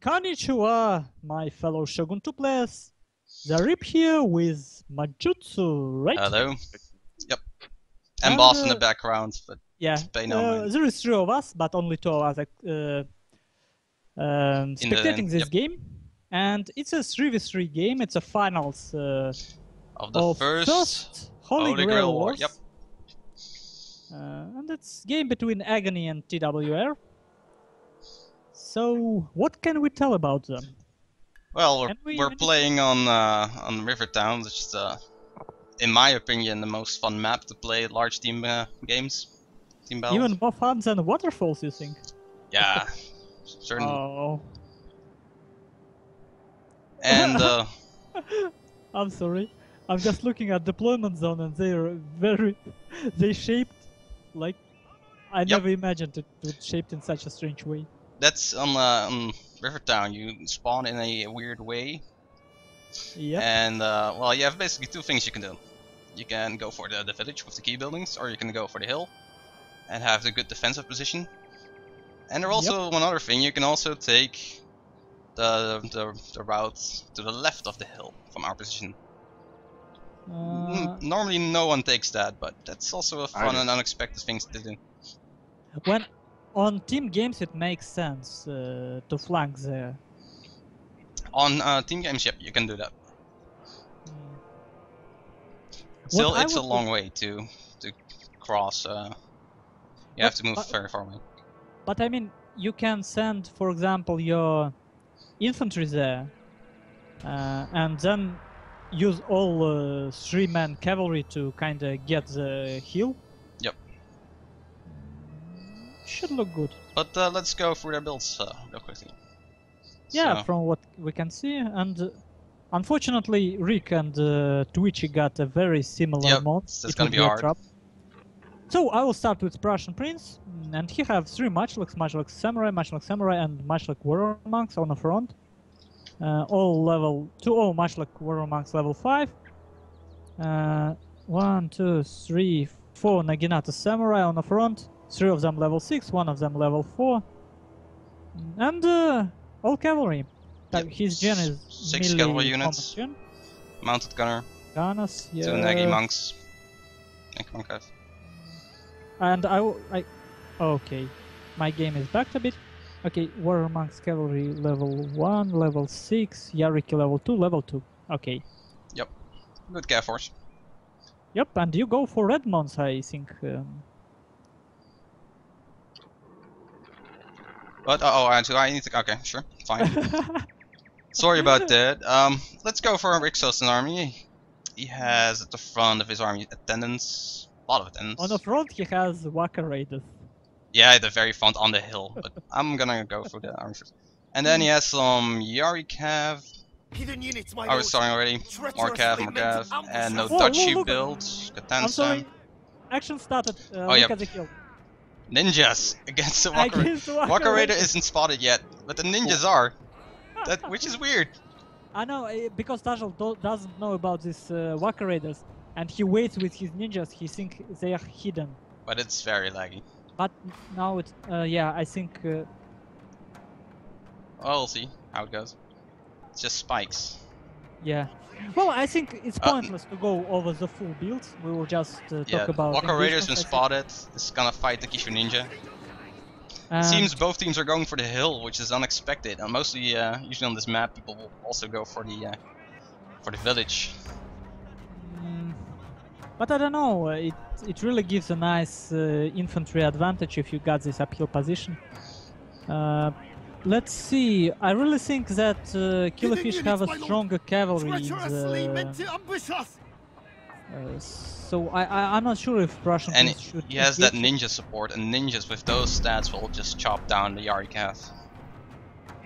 Konnichiwa, my fellow Shogun 2 players. The Rip here with Majutsu, right? Hello. Yep. And boss in the background, but yeah, pay no mind. there is 3 of us, but only 2 of us spectating this game. And it's a 3v3 game. It's a finals of the first Holy Grail Wars. Yep. And it's a game between Aggony and TWR. So, what can we tell about them? Well, we're playing on Rivertown, which is, in my opinion, the most fun map to play large team games. Team battles. Even more fun than Waterfalls, you think? Yeah, certainly. Oh. And I'm sorry. I'm just looking at deployment zone, and they shaped like I never imagined it would shaped in such a strange way. That's on Rivertown. You spawn in a weird way. Yeah. And well, you have basically 2 things you can do. You can go for the village with the key buildings, or you can go for the hill and have the good defensive position. And there's also one other thing. You can also take the route to the left of the hill from our position. Normally no one takes that, but that's also a fun and unexpected thing to do. When on team games it makes sense to flank there. On team games, yep, you can do that. Still, it's a long way to cross. You have to move very far away. But I mean, you can send, for example, your infantry there, and then use all 3-man cavalry to kind of get the hill. Yep. Should look good. But let's go through their builds real quickly. Yeah, from what we can see, and unfortunately, Rick and Twitchy got a very similar mods. That's gonna be hard. So I will start with Prussian Prince, and he has 3 Matchlock Samurai, and Matchlock Warrior Monks on the front. All level 2 Matchlock Warrior Monks level 5. 1, 2, 3, 4 Naginata Samurai on the front. 3 of them level 6, 1 of them level 4. And all cavalry. Yep. His gen is 6 cavalry units. Mounted gunner. Gunners, yeah. 2 Nagi monks. Monk. And okay, my game is backed a bit. Okay, Warrior Monks Cavalry level 1, level 6, Yariki level 2, level 2. Okay. Yep. Good Cav Force. Yep, and you go for Red Mons, I think. But I need to. Okay, sure, fine. Sorry about that. Let's go for Riksosten army. He has at the front of his army attendants. A lot of attendants. On the front he has Waka Raiders. Yeah, at the very front on the hill, but I'm gonna go for the army first. And then he has some Yari Cav. I was starting already. More Cav, and no Dutchy builds. I'm sorry. Action started. Look at the hill. Ninjas against the Waka Raider. Waka Raider isn't spotted yet, but the ninjas are. Which is weird. I know, because Tajl doesn't know about these Waka Raiders, and he waits with his ninjas. He thinks they are hidden. But it's very laggy. But now it's yeah, I think. Well, we'll see how it goes. It's just spikes. Yeah. Well, I think it's pointless to go over the full builds. We will just talk about. Waka Raider's been spotted. Is gonna fight the Kishu Ninja. It seems both teams are going for the hill, which is unexpected. And mostly, usually on this map, people will also go for the village. But I don't know. It really gives a nice infantry advantage if you got this uphill position. Let's see. I really think that Killerfisch have a stronger cavalry in the... so I'm not sure if Prussian Prince should... he has that ninja support, and ninjas with those stats will just chop down the Yari Cav.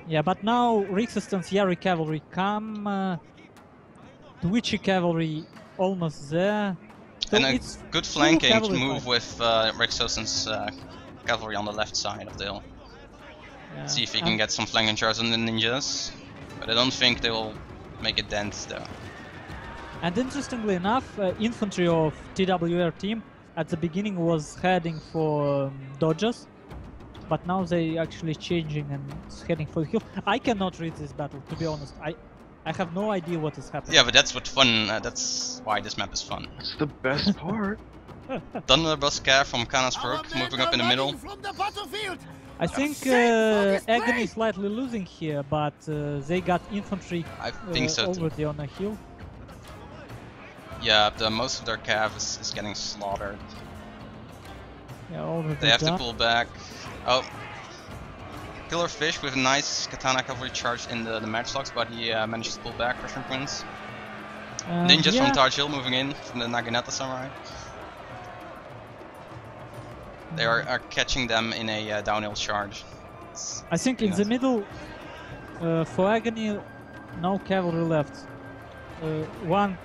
Yeah, but now Riksosten's Yari cavalry come, Twitchy cavalry almost there. So and a good flanking move fight. with Riksosten's cavalry on the left side of the hill. Yeah. See if he can get some flanking charges on the ninjas, but I don't think they will make a dent though. And interestingly enough, infantry of TWR team at the beginning was heading for dodges, but now they actually changing and heading for the hill. I cannot read this battle, to be honest. I have no idea what is happening. Yeah, but that's what fun. That's why this map is fun. That's the best part. Thunderbolt Cav from Asparukh moving up in the middle. I think Aggony is slightly losing here, but they got infantry I think so too. already on the hill. Yeah, most of their cav is getting slaughtered. Yeah, already They have done. to pull back. Oh, Killerfish with a nice katana cavalry charge in the matchlocks, but he manages to pull back PrussianPrince. Ninjas yeah. from tajl moving in from the Naginata Samurai. They are catching them in a downhill charge. I think in the middle, for Aggony, no cavalry left. One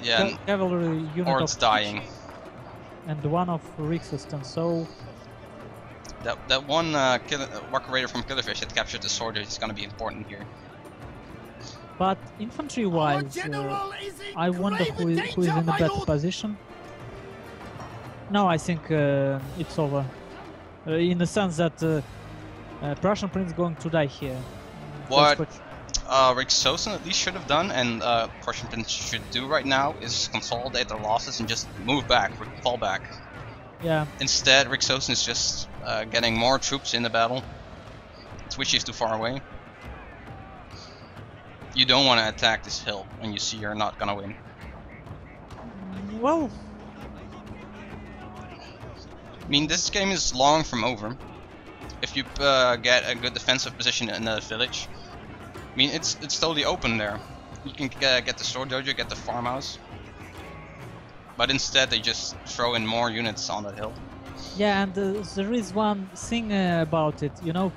Yeah, cavalry unit or of it's dying. and one of Riksosten. So That one Walker Raider from Killerfish that captured the sword is gonna be important here. but infantry-wise, I wonder who is in a better position. No, I think it's over. In the sense that PrussianPrince going to die here. What Riksosten at least should have done, and PrussianPrince should do right now, is consolidate their losses and just move back, fall back. Yeah. Instead, Riksosten is just getting more troops in the battle. Twitchy is too far away. You don't want to attack this hill when you see you're not gonna win. Well, I mean, this game is long from over. If you get a good defensive position in the village, I mean, it's totally open there. You can get the sword dojo, get the farmhouse, but instead they just throw in more units on that hill. yeah, and there is one thing about it, you know.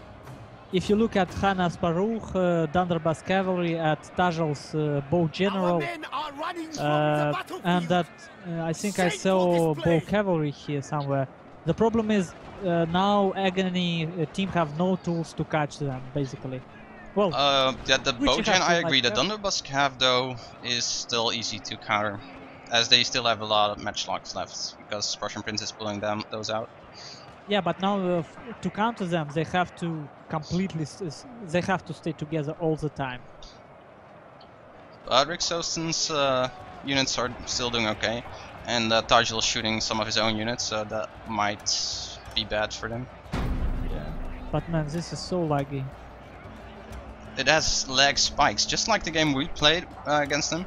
If you look at Han Asparukh, Thunderbolt Cavalry, at Tajl's Bow General, and that I think I saw Bow Cavalry here somewhere. The problem is now Aggony team have no tools to catch them, basically. Well, yeah, the which you Bojan, have to I agree. like The Thunderbolt Cav though is still easy to counter, as they still have a lot of matchlocks left because PrussianPrince is pulling those out. yeah, but now to counter them, they have to completely, they have to stay together all the time. But Riksosten's units are still doing okay, and tajl is shooting some of his own units, so that might be bad for them. Yeah. But man, this is so laggy. It has lag spikes, just like the game we played against them.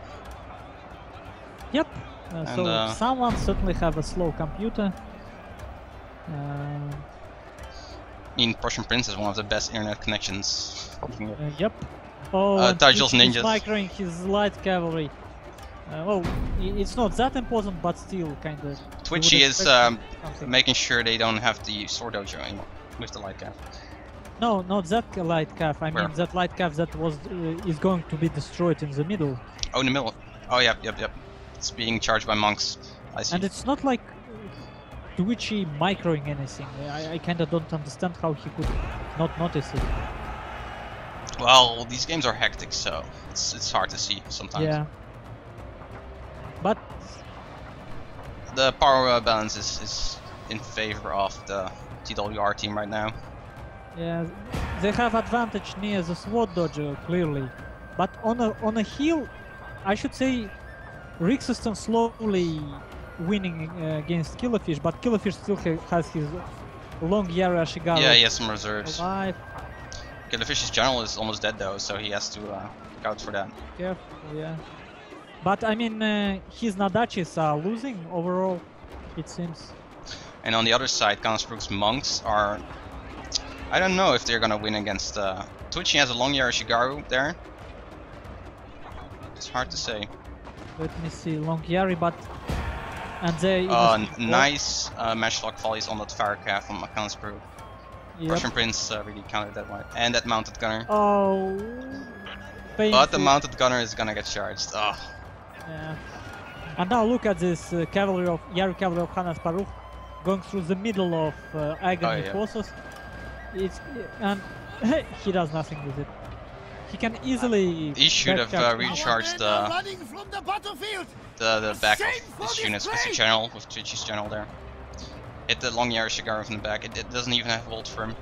Yep. So someone certainly have a slow computer. I mean, PrussianPrince is one of the best internet connections. Yep. Oh, tajl's ninjas. He's microing his light cavalry. Well, it's not that important, but still kind of. Twitchy is making sure they don't have the sword dojo anymore with the light cav. No, not that light cav. I mean that light cav that was is going to be destroyed in the middle. Oh, in the middle. Oh, yep. It's being charged by monks. I see. And it's not like Twitchy microing anything. I kind of don't understand how he could not notice it. Well, these games are hectic, so it's hard to see sometimes. Yeah. But the power balance is in favor of the TWR team right now. yeah, they have advantage near the sword dojo clearly, but on a hill, I should say, Riksosten slowly winning against Killerfish, but Killerfish still has his long Yara Ashigaru. Yeah, he has some reserves. Alive. Killerfish's general is almost dead though, so he has to look out for that. Careful, yeah. But I mean, his Nadachis are losing overall, it seems. And on the other side, Asparuk's monks are... I don't know if they're gonna win against... Twitchy has a long Yara Ashigaru there. It's hard to say. Let me see, long Yari, but... And they... nice matchlock volleys on that fire cav from Asparukh. Yep. PrussianPrince really countered that one. And that mounted gunner. Oh... Painful. But the mounted gunner is gonna get charged. Oh. Yeah. And now look at this cavalry of Yari cavalry of Han Asparukh going through the middle of Aggony forces. It's and he does nothing with it. He can easily. He should have recharged the back of his units with the general, with Twitchy's general there. hit the long Yara Shigaru from the back. It doesn't even have hold for him.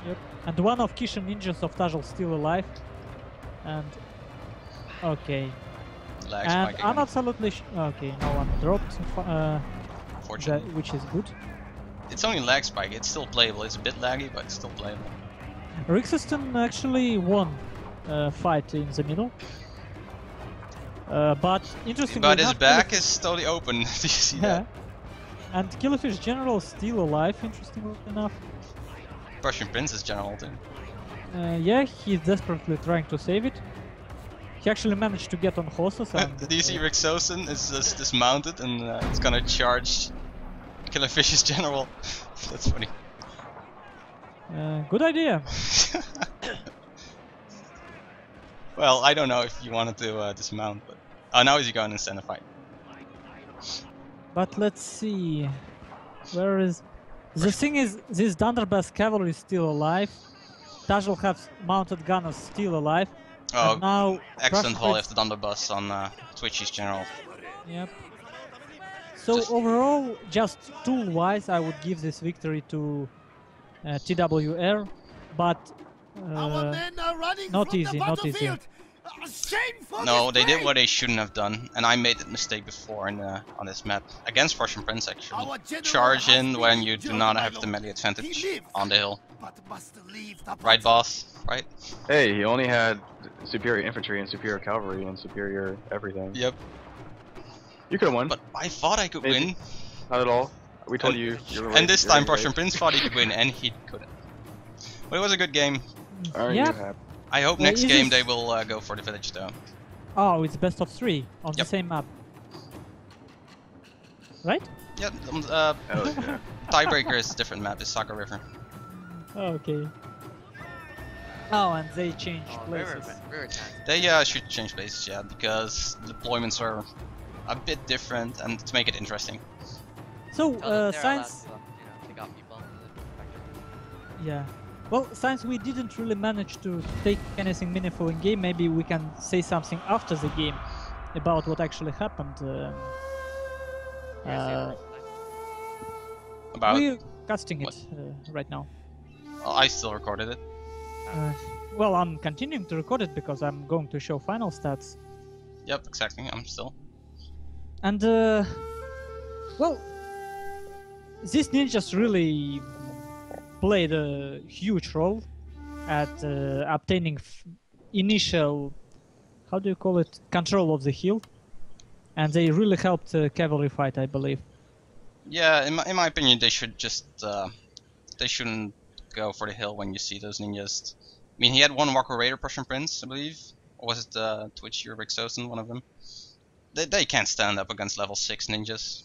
Yep. And one of Kishin ninjas of Tajl still alive. And okay. Lag And spike I'm again. absolutely okay. No one dropped, Fortunately. which is good. It's only lag spike. It's still playable. It's a bit laggy, but it's still playable. Riksosten actually won fight in the middle. But interestingly But his enough, back is totally open. Do you see that? And Killerfish General is still alive, interestingly enough. Prussian Prince is general too. Yeah, he's desperately trying to save it. He actually managed to get on horses and... Do you see Riksosten is just dismounted and it's gonna charge Killerfish's general? That's funny. Good idea. Well, I don't know if you wanted to dismount, but... Oh, now he's going and stand a fight. But let's see... Where is... The thing is, this Dunderbass cavalry is still alive. Tajl has mounted gunners still alive. Oh, and now excellent volley of Prussian the Dunderbuss on Twitchy's general. Yep. So overall, just tool-wise, I would give this victory to TWR, but not easy, not easy. No, they did what they shouldn't have done, and I made that mistake before on this map against Prussian Prince actually. Charge in when you do not have the melee advantage on the hill. Right, boss? Right? Hey, he only had superior infantry and superior cavalry and superior everything. Yep. You could have won. But I thought I could Maybe. win. Not at all. We told you. And this time Prussian Prince thought he could win, and he couldn't. But it was a good game. Aren't Yep. you happy? I hope Yeah, next is game this- they will go for the village though. Oh, it's best of 3 on the Yep. same map. Right? Yeah, Oh, yeah. tiebreaker is a different map, it's Saga River. Okay. Oh, and they changed River, places. river time. They should change places, yeah, because the deployments are a bit different and to make it interesting. So, Tell them they're allowed Science... to, take out people. Yeah. Well, since we didn't really manage to take anything meaningful in game, maybe we can say something after the game about what actually happened. About We're casting it what? right now. I still recorded it. Well, I'm continuing to record it because I'm going to show final stats. Yep, exactly. I'm still. And, well, these ninjas really played a huge role at obtaining initial, how do you call it, control of the hill. And they really helped cavalry fight, I believe. Yeah, in my opinion, they should just they shouldn't go for the hill when you see those ninjas. I mean, he had one Walker Raider Prussian Prince, I believe. Or was it Twitchy or Riksosten, one of them? They can't stand up against level 6 ninjas.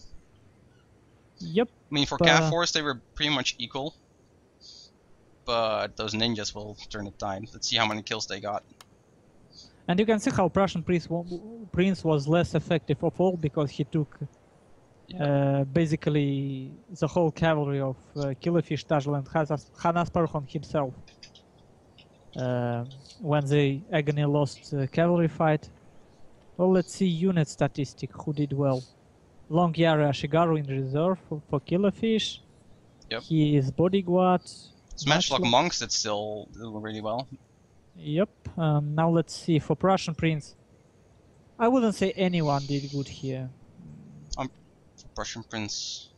Yep. I mean, for Cav Force, they were pretty much equal. But those ninjas will turn the tide. Let's see how many kills they got. And you can see how Prussian Prince was less effective of all because he took basically the whole cavalry of Killerfish, Tajl, and Asparukh on himself. When the Aggony lost cavalry fight. Well, let's see unit statistic, who did well. Long Yara Shigaru in reserve for Killerfish. Yep. He is bodyguard. Smatchlock Monks did still do really well. Yep. Now let's see for Prussian Prince. I wouldn't say anyone did good here. Prussian Prince.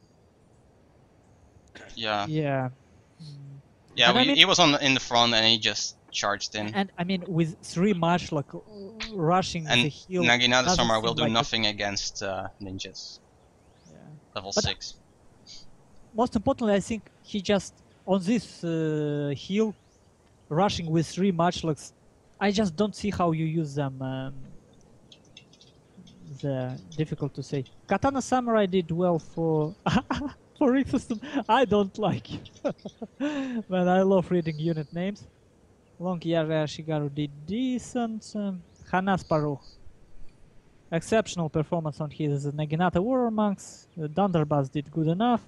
Yeah. Yeah. Yeah, And I mean- he was in the front and he just charged in. And I mean, with 3 match like rushing And the hill. Naginata doesn't Samar seem will do like nothing against ninjas. Yeah. Level But 6. Most importantly, I think he just on this hill, rushing with 3 matchlocks. I just don't see how you use them. They're difficult to say. Katana Samurai did well for for Riksosten. I don't like it. But I love reading unit names. Long Yara Shigaru did decent. Asparukh. Exceptional performance on his Naginata Warrior Monks. Dunderbass did good enough.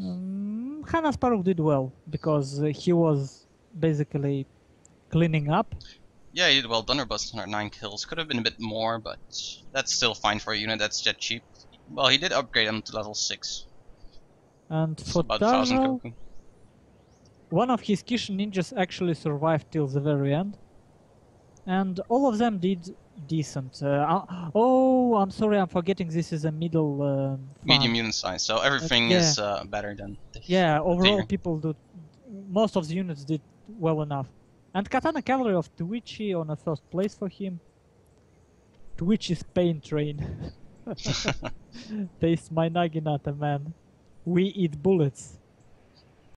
Asparukh did well because he was basically cleaning up. Yeah, he did well. Dunderbuss 109 kills. Could have been a bit more, but that's still fine for a unit that's that cheap. Well, he did upgrade him to level 6. And It's for about 1,000 Tajl, koku. one of his Kishin ninjas actually survived till the very end. And all of them did decent. Oh, I'm sorry, I'm forgetting this is a middle Medium farm. unit size, so everything yeah. is better than this. Yeah, overall tier. people do. Most of the units did well enough. And Katana Cavalry of Twitchy on a first place for him. Twitchy's pain train. Taste my naginata, man. We eat bullets.